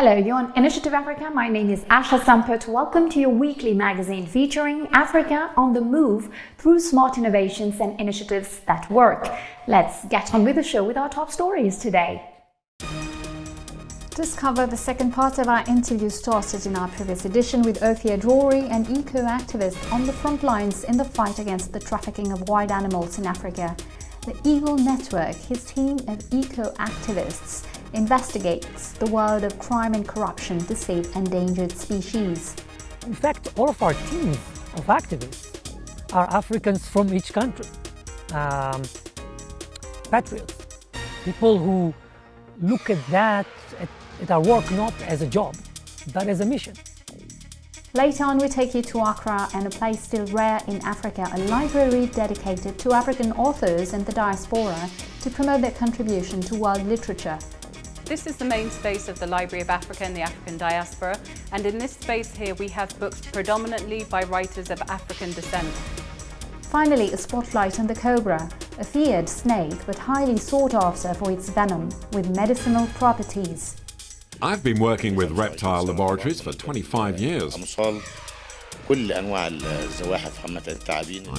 Hello, you're on Initiative Africa. My name is Asha Samput. Welcome to your weekly magazine featuring Africa on the move through smart innovations and initiatives that work. Let's get on with the show with our top stories today. Discover the second part of our interview started in our previous edition with Ophir Drury, an eco-activist on the front lines in the fight against the trafficking of wild animals in Africa. The Eagle Network, his team of eco-activists, investigates the world of crime and corruption to save endangered species. In fact, all of our teams of activists are Africans from each country. Patriots, people who look at our work not as a job, but as a mission. Later on, we take you to Accra and a place still rare in Africa, a library dedicated to African authors and the diaspora to promote their contribution to world literature. This is the main space of the Library of Africa and the African diaspora, and in this space here we have books predominantly by writers of African descent. Finally, a spotlight on the cobra, a feared snake but highly sought after for its venom with medicinal properties. I've been working with reptile laboratories for 25 years. I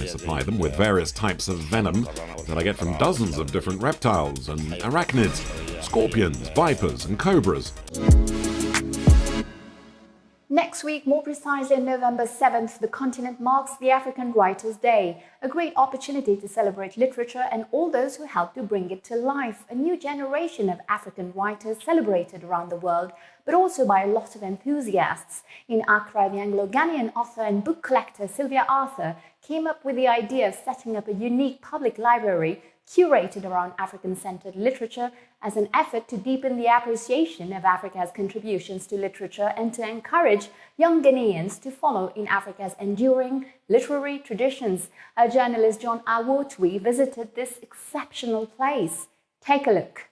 supply them with various types of venom that I get from dozens of different reptiles and arachnids, scorpions, vipers and cobras. Next week, more precisely on November 7th, the continent marks the African Writers' Day, a great opportunity to celebrate literature and all those who helped to bring it to life. A new generation of African writers celebrated around the world, but also by a lot of enthusiasts. In Accra, the Anglo-Ghanaian author and book collector Sylvia Arthur came up with the idea of setting up a unique public library curated around African-centered literature as an effort to deepen the appreciation of Africa's contributions to literature and to encourage young Ghanaians to follow in Africa's enduring literary traditions. Our journalist John Awotwi visited this exceptional place. Take a look.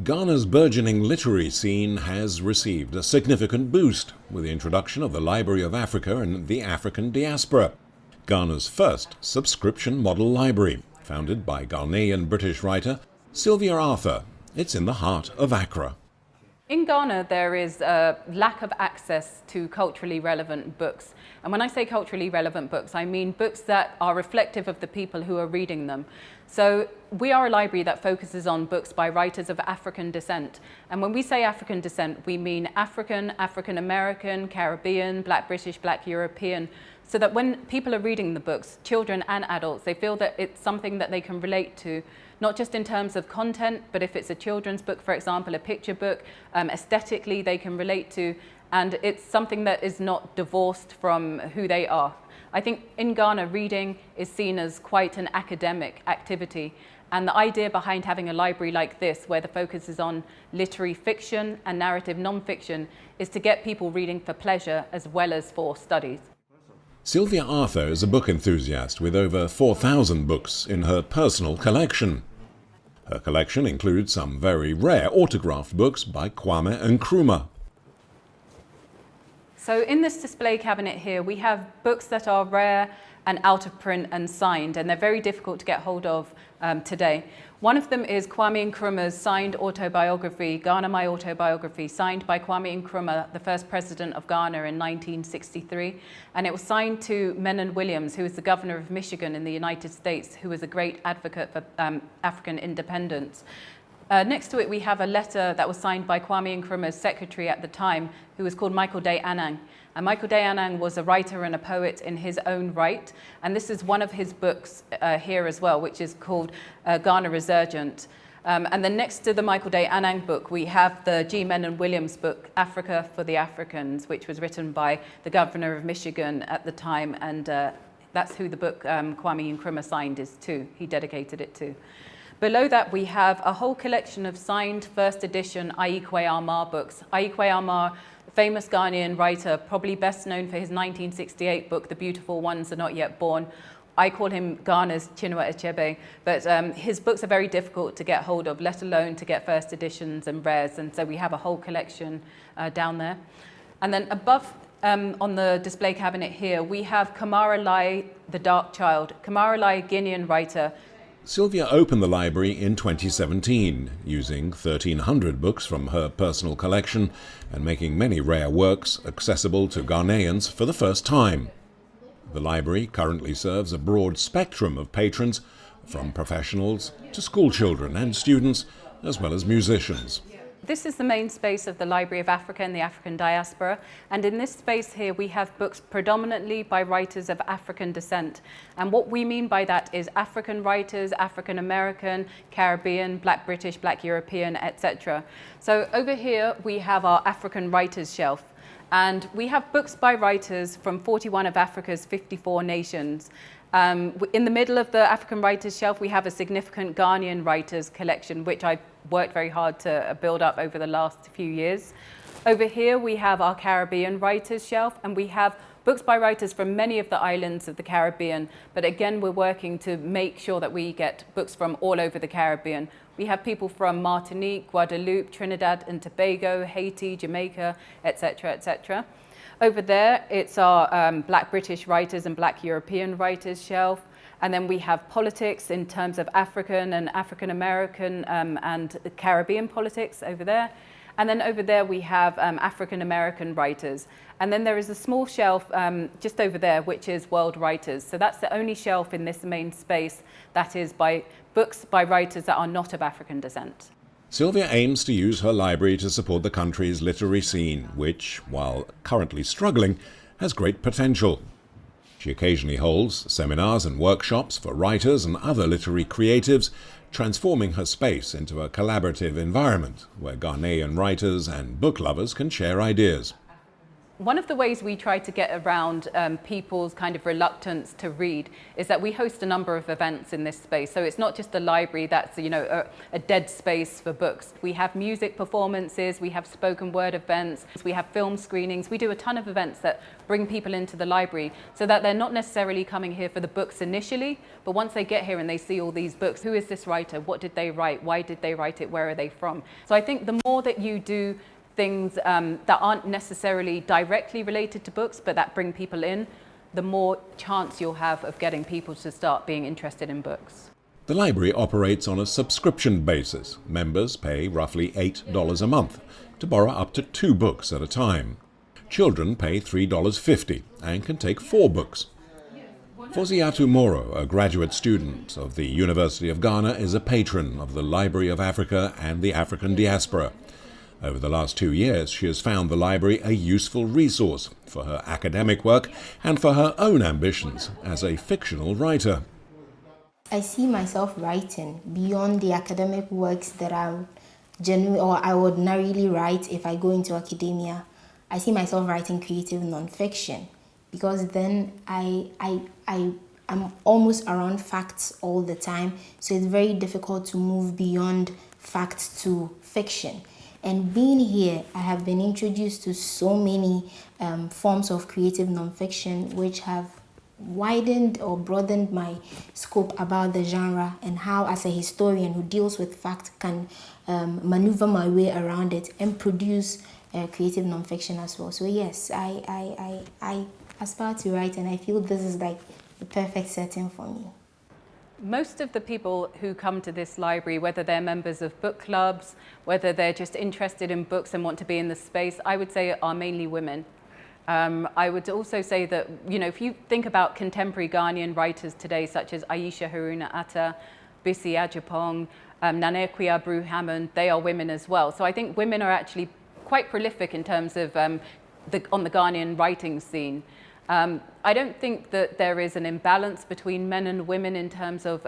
Ghana's burgeoning literary scene has received a significant boost with the introduction of the Library of Africa and the African diaspora, Ghana's first subscription model library, founded by Ghanaian-British writer Sylvia Arthur. It's in the heart of Accra. In Ghana, there is a lack of access to culturally relevant books. And when I say culturally relevant books, I mean books that are reflective of the people who are reading them. So we are a library that focuses on books by writers of African descent. And when we say African descent, we mean African, African American, Caribbean, Black British, Black European, so that when people are reading the books, children and adults, they feel that it's something that they can relate to, not just in terms of content, but if it's a children's book, for example, a picture book, aesthetically they can relate to, and it's something that is not divorced from who they are. I think in Ghana, reading is seen as quite an academic activity, and the idea behind having a library like this, where the focus is on literary fiction and narrative non-fiction, is to get people reading for pleasure as well as for studies. Sylvia Arthur is a book enthusiast with over 4,000 books in her personal collection. Her collection includes some very rare autographed books by Kwame Nkrumah. So in this display cabinet here, we have books that are rare and out of print and signed, and they're very difficult to get hold of today. One of them is Kwame Nkrumah's signed autobiography, Ghana, My Autobiography, signed by Kwame Nkrumah, the first president of Ghana in 1963. And it was signed to Menon Williams, who was the governor of Michigan in the United States, who was a great advocate for African independence. Next to it, we have a letter that was signed by Kwame Nkrumah's secretary at the time, who was called Michael Day Anang. And Michael Day Anang was a writer and a poet in his own right. And this is one of his books here as well, which is called Ghana Resurgent. And then next to the Michael Day Anang book, we have the G. Menon Williams book, Africa for the Africans, which was written by the governor of Michigan at the time. And that's who the book Kwame Nkrumah signed is to. He dedicated it to. Below that, we have a whole collection of signed first edition Aikwe Amar books. Aikwe Amar, famous Ghanaian writer, probably best known for his 1968 book, The Beautiful Ones Are Not Yet Born. I call him Ghana's Chinua Achebe, but his books are very difficult to get hold of, let alone to get first editions and rares, and so we have a whole collection down there. And then above on the display cabinet here, we have Kamara Lai, The Dark Child. Kamara Lai, Guinean writer, Sylvia opened the library in 2017, using 1,300 books from her personal collection and making many rare works accessible to Ghanaians for the first time. The library currently serves a broad spectrum of patrons, from professionals to school children and students, as well as musicians. This is the main space of the Library of Africa and the African diaspora, and in this space here we have books predominantly by writers of African descent. And what we mean by that is African writers, African American, Caribbean, Black British, Black European, etc. So over here we have our African writers shelf, and we have books by writers from 41 of Africa's 54 nations. In the middle of the African writers shelf, we have a significant Ghanaian writers collection, which I've worked very hard to build up over the last few years. Over here, we have our Caribbean writers shelf, and we have books by writers from many of the islands of the Caribbean. But again, we're working to make sure that we get books from all over the Caribbean. We have people from Martinique, Guadeloupe, Trinidad and Tobago, Haiti, Jamaica, etc., etc. Over there, it's our Black British writers and Black European writers shelf. And then we have politics in terms of African and African American and Caribbean politics over there. And then over there we have African American writers. And then there is a small shelf just over there, which is world writers. So that's the only shelf in this main space that is by books by writers that are not of African descent. Sylvia aims to use her library to support the country's literary scene, which, while currently struggling, has great potential. She occasionally holds seminars and workshops for writers and other literary creatives, transforming her space into a collaborative environment where Ghanaian writers and book lovers can share ideas. One of the ways we try to get around people's kind of reluctance to read is that we host a number of events in this space. So it's not just a library that's, you know, a dead space for books. We have music performances, we have spoken word events, we have film screenings. We do a ton of events that bring people into the library so that they're not necessarily coming here for the books initially, but once they get here and they see all these books, who is this writer? What did they write? Why did they write it? Where are they from? So I think the more that you do things that aren't necessarily directly related to books, but that bring people in, the more chance you'll have of getting people to start being interested in books. The library operates on a subscription basis. Members pay roughly $8 a month to borrow up to 2 books at a time. Children pay $3.50 and can take 4 books. Fauziatou Moro, a graduate student of the University of Ghana, is a patron of the Library of Africa and the African diaspora. Over the last 2 years, she has found the library a useful resource for her academic work and for her own ambitions as a fictional writer. I see myself writing beyond the academic works that I would ordinarily write if I go into academia. I see myself writing creative nonfiction because then I'm almost around facts all the time, so it's very difficult to move beyond facts to fiction. And being here, I have been introduced to so many forms of creative nonfiction which have widened or broadened my scope about the genre and how, as a historian who deals with fact, can maneuver my way around it and produce creative nonfiction as well. So yes, I aspire to write, and I feel this is like the perfect setting for me. Most of the people who come to this library, whether they're members of book clubs, whether they're just interested in books and want to be in the space, I would say are mainly women. I would also say that, you know, if you think about contemporary Ghanaian writers today, such as Aisha Haruna Atta, Bisi Ajapong, Nanekwi Abru-Hammond, they are women as well. So I think women are actually quite prolific in terms of on the Ghanaian writing scene. I don't think that there is an imbalance between men and women in terms of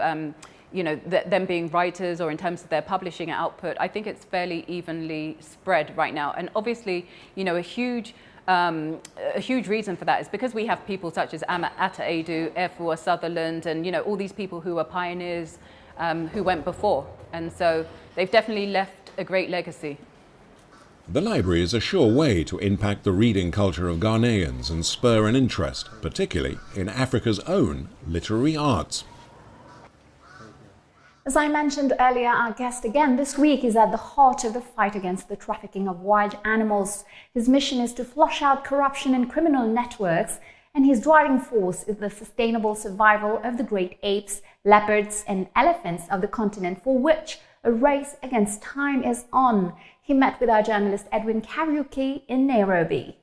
you know, them being writers or in terms of their publishing output. I think it's fairly evenly spread right now. And obviously, you know, a huge reason for that is because we have people such as Atta Edu, Efua Sutherland, and, you know, all these people who are pioneers who went before. And so they've definitely left a great legacy. The library is a sure way to impact the reading culture of Ghanaians and spur an interest, particularly in Africa's own literary arts. As I mentioned earlier, our guest again this week is at the heart of the fight against the trafficking of wild animals. His mission is to flush out corruption in criminal networks and his driving force is the sustainable survival of the great apes, leopards, and elephants of the continent, for which a race against time is on. He met with our journalist Edwin Kariuki in Nairobi.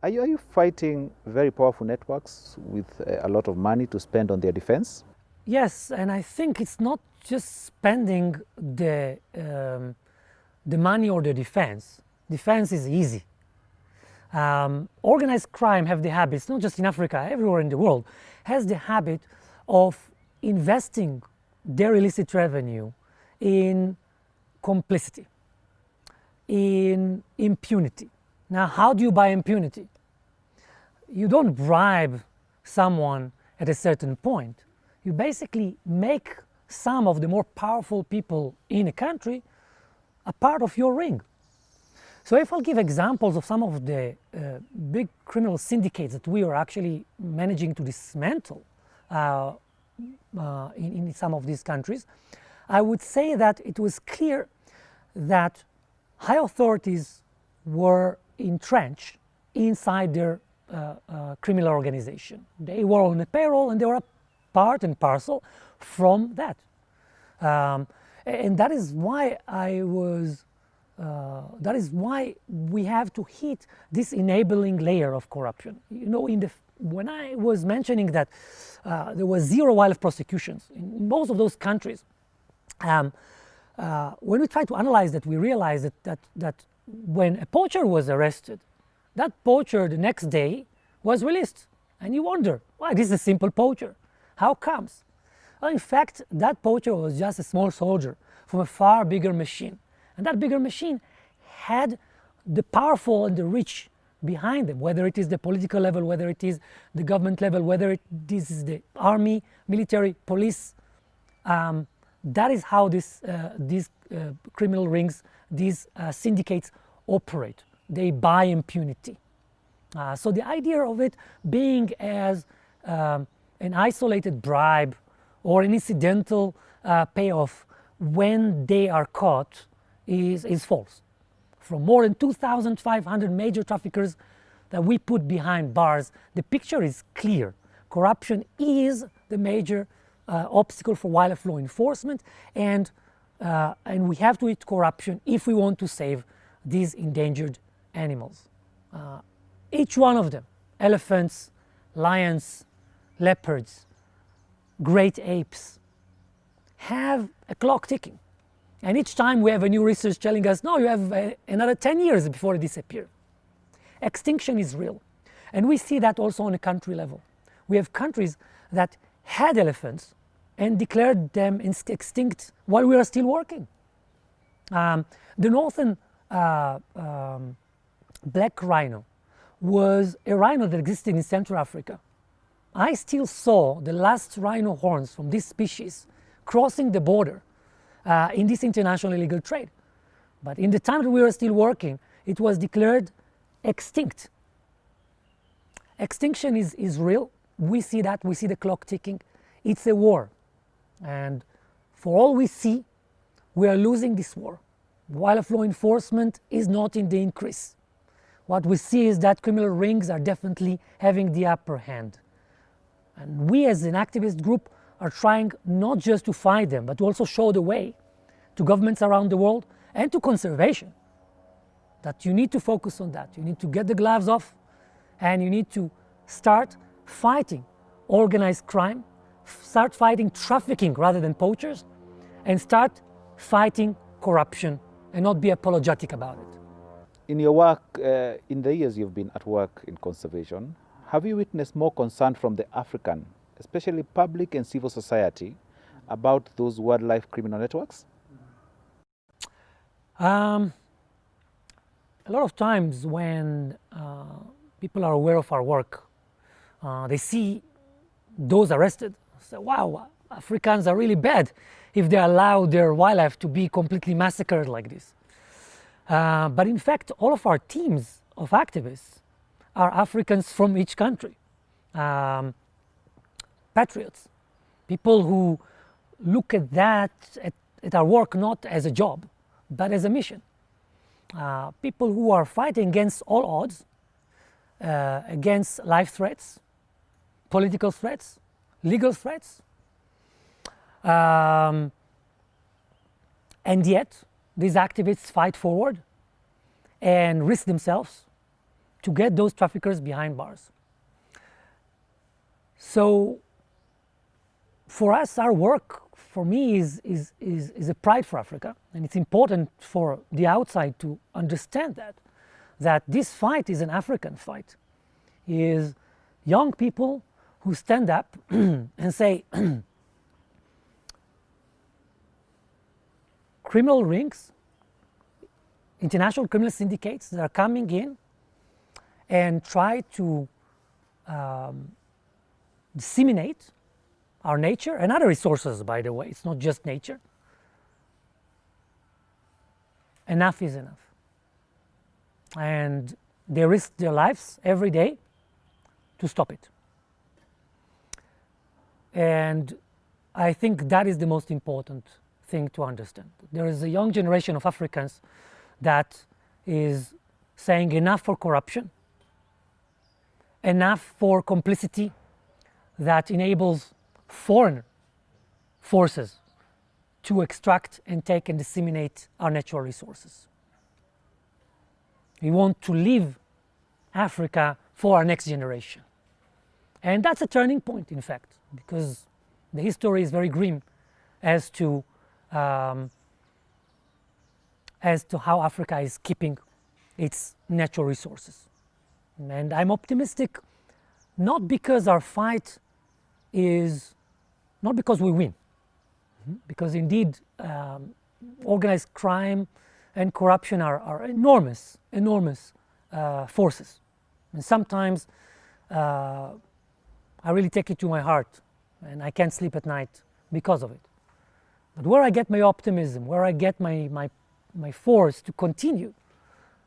Are you fighting very powerful networks with a lot of money to spend on their defense? Yes, and I think it's not just spending the money or the defense. Defense is easy. Organized crime have the habit, it's not just in Africa, everywhere in the world, has the habit of investing their illicit revenue in complicity, in impunity. Now, how do you buy impunity? You don't bribe someone at a certain point. You basically make some of the more powerful people in a country a part of your ring. So if I'll give examples of some of the big criminal syndicates that we are actually managing to dismantle in some of these countries, I would say that it was clear that high authorities were entrenched inside their criminal organization. They were on the payroll and they were a part and parcel from that. And that is why that is why we have to hit this enabling layer of corruption. You know, when I was mentioning that there was zero wildlife prosecutions in most of those countries, when we try to analyze that, we realize that when a poacher was arrested, that poacher the next day was released. And you wonder, why? This is a simple poacher. How comes? Well, in fact, that poacher was just a small soldier from a far bigger machine. And that bigger machine had the powerful and the rich behind them, whether it is the political level, whether it is the government level, whether this is the army, military, police. That is how these criminal rings, these syndicates operate. They buy impunity. So the idea of it being as an isolated bribe or an incidental payoff when they are caught is false. From more than 2,500 major traffickers that we put behind bars, the picture is clear. Corruption is the major obstacle for wildlife law enforcement, and we have to hit corruption if we want to save these endangered animals. Each one of them, elephants, lions, leopards, great apes, have a clock ticking. And each time we have a new research telling us, no, you have another 10 years before they disappear. Extinction is real. And we see that also on a country level. We have countries that had elephants and declared them extinct while we are still working. The northern black rhino was a rhino that existed in Central Africa. I still saw the last rhino horns from this species crossing the border in this international illegal trade. But in the time that we were still working, it was declared extinct. Extinction is real. We see that, we see the clock ticking. It's a war. And for all we see, we are losing this war. Wildlife law enforcement is not in the increase. What we see is that criminal rings are definitely having the upper hand. And we as an activist group are trying not just to fight them, but to also show the way to governments around the world and to conservation. That you need to focus on that. You need to get the gloves off and you need to start fighting organized crime, start fighting trafficking rather than poachers, and start fighting corruption and not be apologetic about it. In your work, in the years you've been at work in conservation, have you witnessed more concern from the African, especially public and civil society, about those wildlife criminal networks? A lot of times when people are aware of our work, they see those arrested, say, wow, Africans are really bad if they allow their wildlife to be completely massacred like this. But in fact, all of our teams of activists are Africans from each country. Patriots, people who look at that, at our work not as a job, but as a mission. People who are fighting against all odds, against life threats, political threats, legal threats. And yet, these activists fight forward and risk themselves to get those traffickers behind bars. So, for us, our work, for me, is a pride for Africa. And it's important for the outside to understand that this fight is an African fight. It is young people who stand up and say, criminal rings, international criminal syndicates that are coming in and try to disseminate our nature and other resources, by the way. It's not just nature. Enough is enough. And they risk their lives every day to stop it. And I think that is the most important thing to understand. There is a young generation of Africans that is saying enough for corruption, enough for complicity that enables foreign forces to extract and take and disseminate our natural resources. We want to leave Africa for our next generation. And that's a turning point, in fact, because the history is very grim as to how Africa is keeping its natural resources. And I'm optimistic, not because our fight is, not because we win, because indeed organized crime and corruption are enormous forces. And sometimes I really take it to my heart and I can't sleep at night because of it. But where I get my optimism, where I get my force to continue,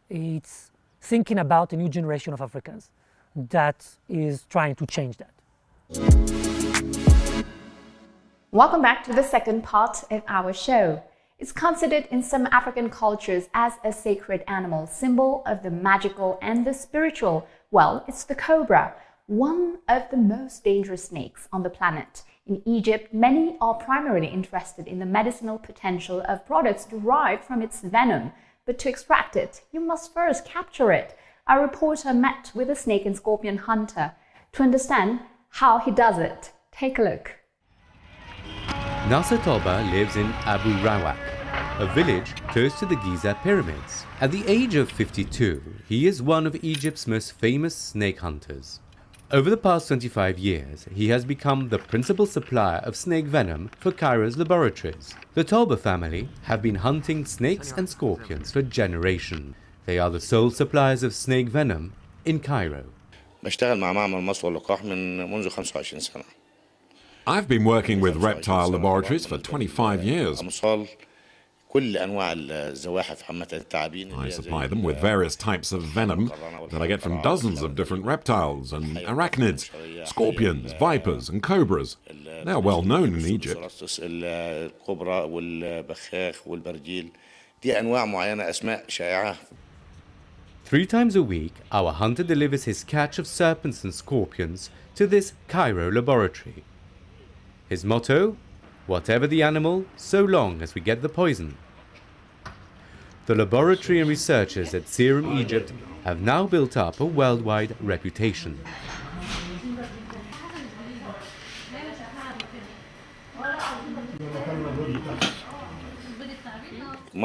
it's thinking about a new generation of Africans that is trying to change that. Welcome back to the second part of our show. It's considered in some African cultures as a sacred animal, symbol of the magical and the spiritual. Well, it's the cobra, one of the most dangerous snakes on the planet. In Egypt, many are primarily interested in the medicinal potential of products derived from its venom. But to extract it, you must first capture it. Our reporter met with a snake and scorpion hunter to understand how he does it. Take a look. Nasser Toba lives in Abu Rawak, a village close to the Giza pyramids. At the age of 52, he is one of Egypt's most famous snake hunters. Over the past 25 years, he has become the principal supplier of snake venom for Cairo's laboratories. The Toba family have been hunting snakes and scorpions for generations. They are the sole suppliers of snake venom in Cairo. بشتغل مع معمل مصفى اللقاح منذ 25 سنة. I've been working with reptile laboratories for 25 years. كل أنواع الزواحف حمة التعابين. I supply them with various types of venom that I get from dozens of different reptiles and arachnids, scorpions, vipers and cobras. They are well known in Egypt. الكوبرا والبخاخ والبرجيل دي أنواع معينة أسماء شائعة. 3 times a week, our hunter delivers his catch of serpents and scorpions to this Cairo laboratory. His motto: whatever the animal, so long as we get the poison. The laboratory and researchers at Serum Egypt have now built up a worldwide reputation. The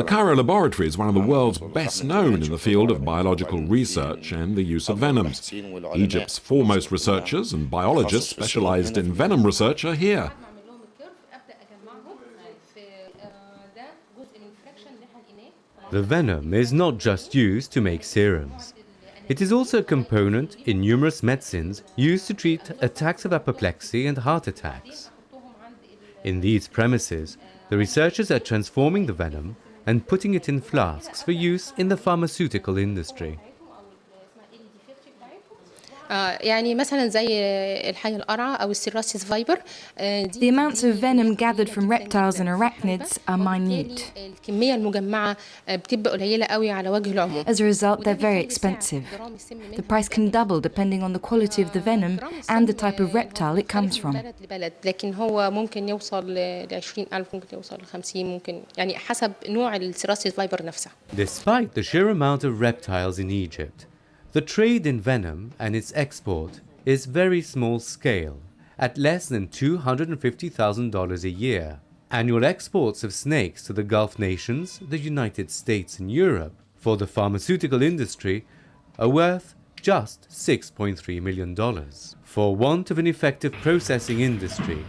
Cairo laboratory is one of the world's best known in the field of biological research and the use of venoms. Egypt's foremost researchers and biologists specialized in venom research are here. The venom is not just used to make serums. It is also a component in numerous medicines used to treat attacks of apoplexy and heart attacks. In these premises, the researchers are transforming the venom and putting it in flasks for use in the pharmaceutical industry. يعني مثلا زي الحي القرع أو السيراسيس فايبر. The amounts of venom gathered from reptiles and arachnids are minute. الكمية المجمعة بتبقى قليلة قوي على وجه العموم. As a result, they're very expensive. The price can double depending on the quality of the venom and the type of reptile it comes from. لكن هو ممكن يوصل ل 20,000، ممكن يوصل ل 50، ممكن يعني حسب نوع السيراسيس فايبر نفسها. Despite the sheer amount of reptiles in Egypt, the trade in venom and its export is very small scale, at less than $250,000 a year. Annual exports of snakes to the Gulf nations, the United States and Europe for the pharmaceutical industry are worth just $6.3 million. For want of an effective processing industry,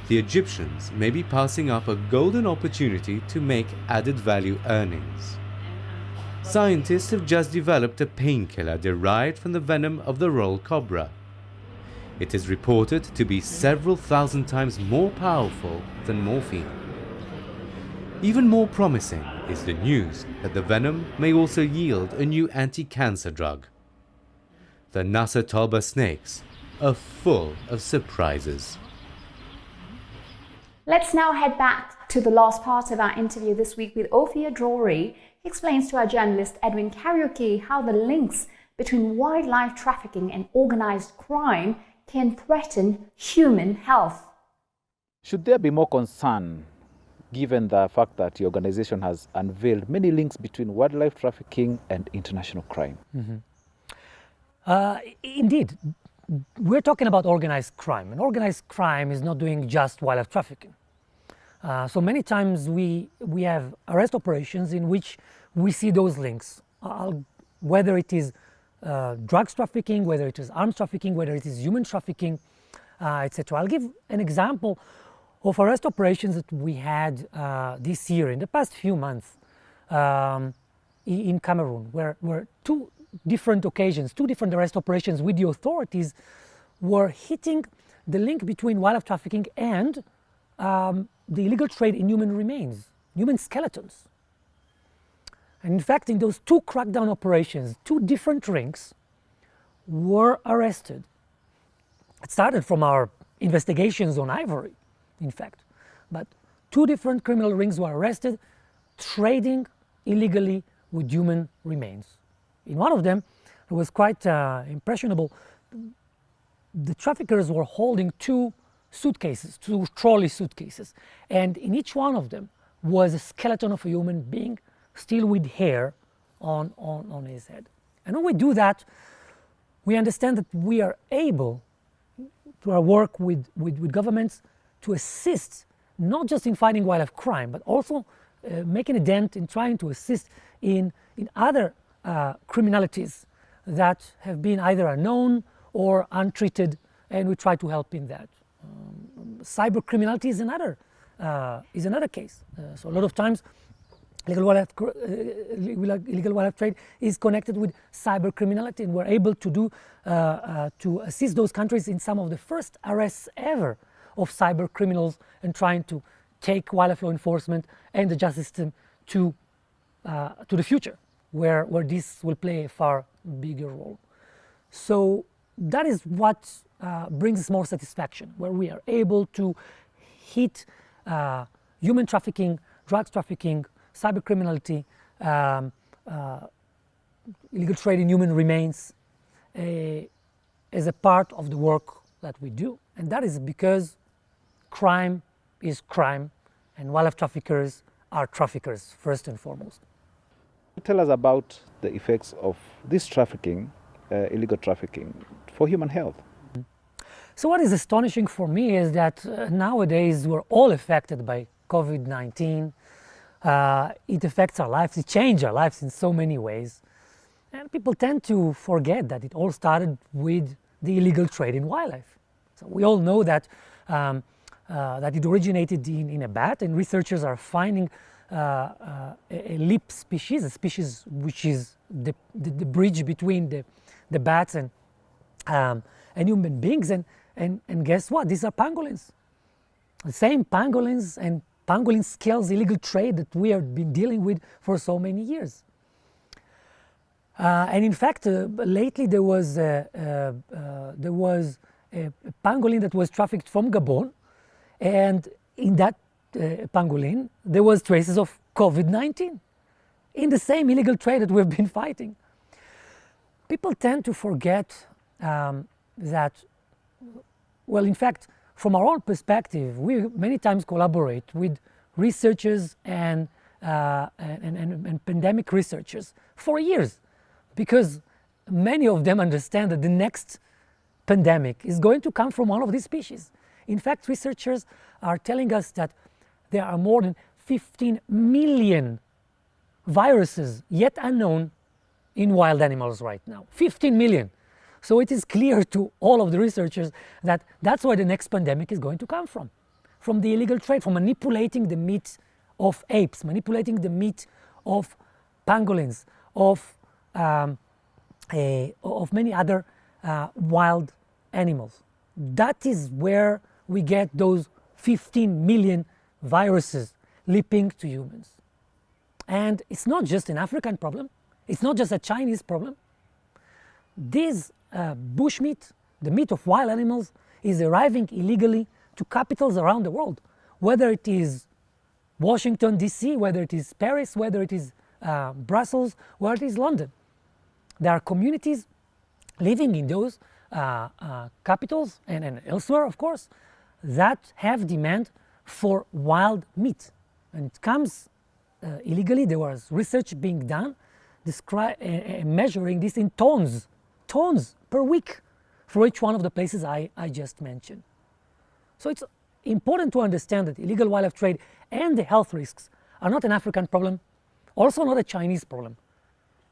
the Egyptians may be passing up a golden opportunity to make added value earnings. Scientists have just developed a painkiller derived from the venom of the royal cobra. It is reported to be several thousand times more powerful than morphine. Even more promising is the news that the venom may also yield a new anti-cancer drug. The Nasser Talba snakes are full of surprises. Let's now head back to the last part of our interview this week with Ophia Drury. He explains to our journalist Edwin Karaoke how the links between wildlife trafficking and organized crime can threaten human health. Should there be more concern given the fact that the organization has unveiled many links between wildlife trafficking and international crime? Indeed, we're talking about organized crime, and organized crime is not doing just wildlife trafficking. So many times we have arrest operations in which we see those links, whether it is drugs trafficking, whether it is arms trafficking, whether it is human trafficking, etc. I'll give an example of arrest operations that we had this year, in the past few months, in Cameroon, where two different occasions, two different arrest operations with the authorities were hitting the link between wildlife trafficking and the illegal trade in human remains, human skeletons. And in fact, in those two crackdown operations, two different rings were arrested. It started from our investigations on ivory, in fact, but two different criminal rings were arrested trading illegally with human remains. In one of them, it was quite impressionable. The traffickers were holding two suitcases, two trolley suitcases, and in each one of them was a skeleton of a human being, still with hair on his head. And when we do that, we understand that we are able, through our work with governments, to assist not just in fighting wildlife crime, but also making a dent in trying to assist in other criminalities that have been either unknown or untreated, and we try to help in that. Cyber criminality is another case. So a lot of times illegal wildlife trade is connected with cyber criminality, and we're able to assist those countries in some of the first arrests ever of cyber criminals, and trying to take wildlife law enforcement and the justice system to the future, where this will play a far bigger role. So that is what brings us more satisfaction, where we are able to hit human trafficking, drugs trafficking, cyber criminality, illegal trade in human remains as a part of the work that we do. And that is because crime is crime, and wildlife traffickers are traffickers first and foremost. Tell us about the effects of this trafficking, illegal trafficking, for human health. So what is astonishing for me is that nowadays we're all affected by COVID-19. It affects our lives, it changed our lives in so many ways. And people tend to forget that it all started with the illegal trade in wildlife. So we all know that it originated in a bat, and researchers are finding a leap species, a species which is the bridge between the bats and human beings. And guess what? These are pangolins. The same pangolins and pangolin scales illegal trade that we have been dealing with for so many years. And in fact, lately there was a pangolin that was trafficked from Gabon, and in that pangolin there was traces of COVID-19 in the same illegal trade that we've been fighting. People tend to forget that, well, in fact, from our own perspective, we many times collaborate with researchers and pandemic researchers for years, because many of them understand that the next pandemic is going to come from one of these species. In fact, researchers are telling us that there are more than 15 million viruses yet unknown in wild animals right now. 15 million. So it is clear to all of the researchers that that's where the next pandemic is going to come from the illegal trade, from manipulating the meat of apes, manipulating the meat of pangolins, of many other wild animals. That is where we get those 15 million viruses leaping to humans. And it's not just an African problem, it's not just a Chinese problem. This bushmeat, the meat of wild animals, is arriving illegally to capitals around the world, whether it is Washington, D.C., whether it is Paris, whether it is Brussels, whether it is London. There are communities living in those capitals and elsewhere, of course, that have demand for wild meat. And it comes illegally. There was research being done measuring this in tons per week for each one of the places I just mentioned. So it's important to understand that illegal wildlife trade and the health risks are not an African problem, also not a Chinese problem.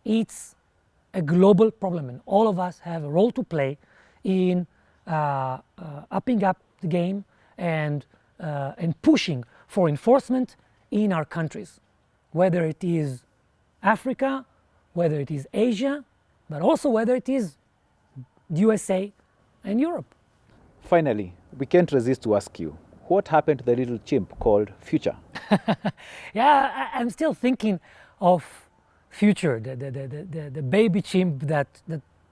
It's a global problem, and all of us have a role to play in upping up the game and pushing for enforcement in our countries, whether it is Africa, whether it is Asia, but also whether it is USA and Europe. Finally, we can't resist to ask you, what happened to the little chimp called Future? Yeah, I'm still thinking of Future, the baby chimp that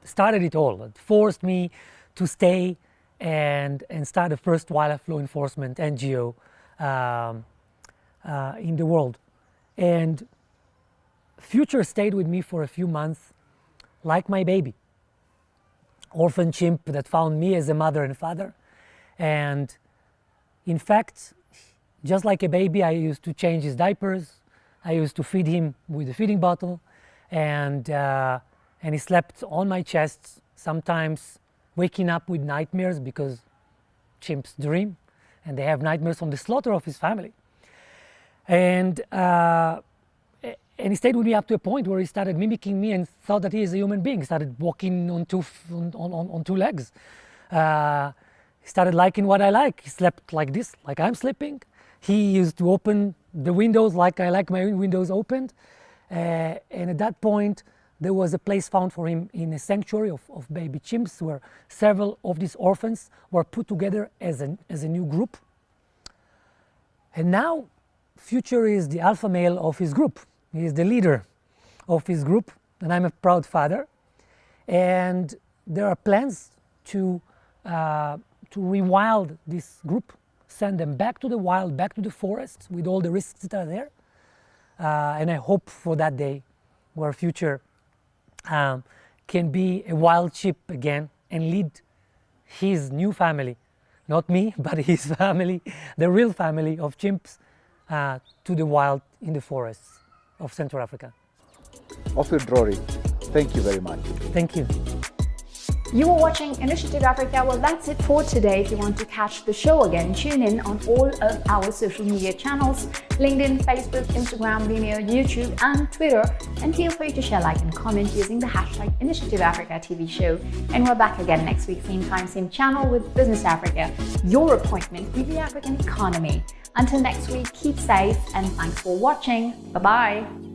started it all, that forced me to stay and start the first wildlife law enforcement NGO in the world. And Future stayed with me for a few months like my baby. Orphan chimp that found me as a mother and father. And in fact, just like a baby, I used to change his diapers. I used to feed him with a feeding bottle, and he slept on my chest, sometimes waking up with nightmares, because chimps dream and they have nightmares from the slaughter of his family. And he stayed with me up to a point where he started mimicking me and thought that he is a human being. He started walking on two legs. He started liking what I like. He slept like this, like I'm sleeping. He used to open the windows like I like my windows opened. And at that point, there was a place found for him in a sanctuary of baby chimps, where several of these orphans were put together as a new group. And now, Future is the alpha male of his group. He is the leader of his group, and I'm a proud father. And there are plans to rewild this group, send them back to the wild, back to the forest with all the risks that are there. And I hope for that day where Future can be a wild sheep again and lead his new family, not me, but his family, the real family of chimps, to the wild in the forests of Central Africa. Ophir Drori, thank you very much. Thank you. You were watching Initiative Africa. Well, that's it for today. If you want to catch the show again, tune in on all of our social media channels: LinkedIn, Facebook, Instagram, Vimeo, YouTube, and Twitter. And feel free to share, like, and comment using the hashtag Initiative Africa TV show. And we're back again next week, same time, same channel, with Business Africa, your appointment with the African economy. Until next week, keep safe and thanks for watching. Bye-bye.